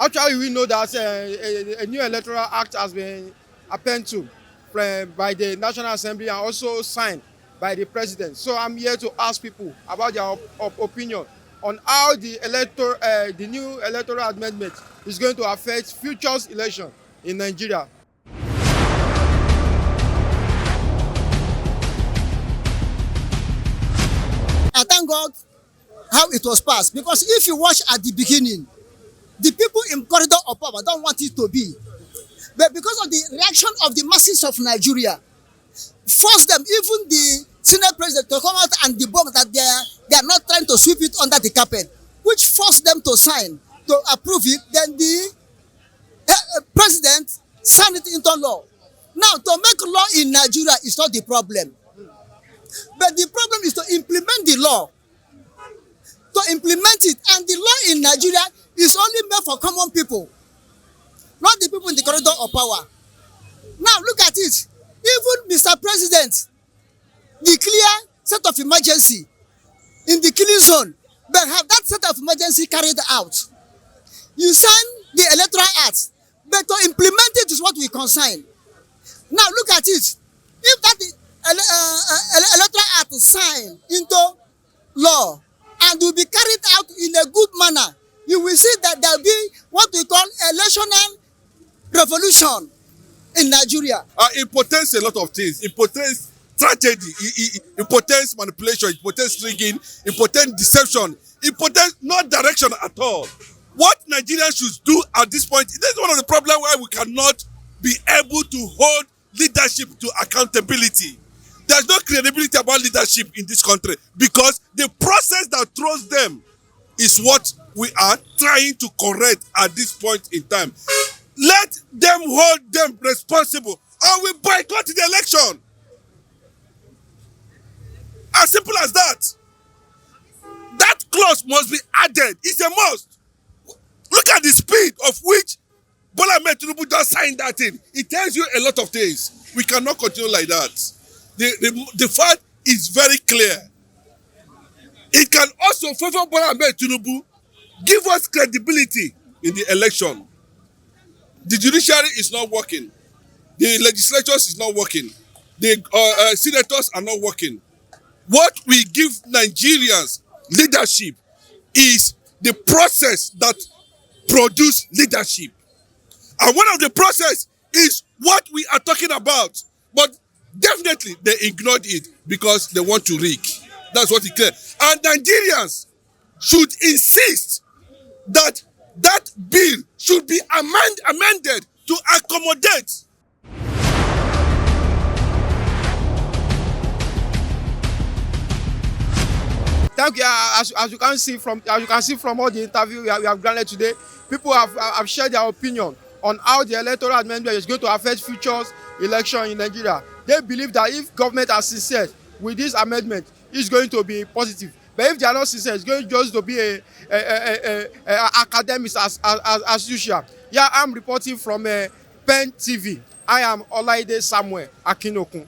Actually, we know that a new electoral act has been appended to by the National Assembly and also signed by the president. So I'm here to ask people about their opinion on how the new electoral amendment is going to affect future election in Nigeria. I thank God how it was passed, because if you watch at the beginning, the people in corridor of power don't want it to be. But because of the reaction of the masses of Nigeria, forced them, even the Senate president, to come out and debunk that they are not trying to sweep it under the carpet, which forced them to sign, to approve it. Then the president signed it into law. Now, to make law in Nigeria is not the problem. But the problem is to implement the law. To implement it. And the law in Nigeria is only made for common people, not the people in the corridor of power. Now look at it. Even Mr. President declare state of emergency in the killing zone, but have that state of emergency carried out. You sign the electoral act, but to implement it is what we consign. Now look at it. If that electoral act is signed into law and will be carried out in a good manner, you will see that there will be what we call electional revolution in Nigeria. It portends a lot of things. It portends tragedy. It portends manipulation. It portends rigging. It portends deception. It portends no direction at all. What Nigerians should do at this point, this is one of the problems why we cannot be able to hold leadership to accountability. There's no credibility about leadership in this country because the process that throws them is what we are trying to correct at this point in time. Let them hold them responsible or we boycott the election. As simple as that. That clause must be added. It's a must. Look at the speed of which Bola Ahmed Tinubu just signed that in. It tells you a lot of things. We cannot continue like that. The fact is very clear. It can also favor Bola Ahmed Tinubu, give us credibility in the election. The judiciary is not working. The legislatures is not working. The senators are not working. What we give Nigerians leadership is the process that produce leadership. And one of the process is what we are talking about. But definitely they ignored it because they want to rig. That's what it clear. And Nigerians should insist that that bill should be amended to accommodate. Thank you. As you can see from all the interview we have granted today, people have shared their opinion on how the electoral amendment is going to affect future election in Nigeria. They believe that if government are sincere with this amendment, it's going to be positive. But if they are not sincere, it's going just to be a academics as usual. Yeah, I'm reporting from PEN TV. I am Olaide Samuel Akinokun.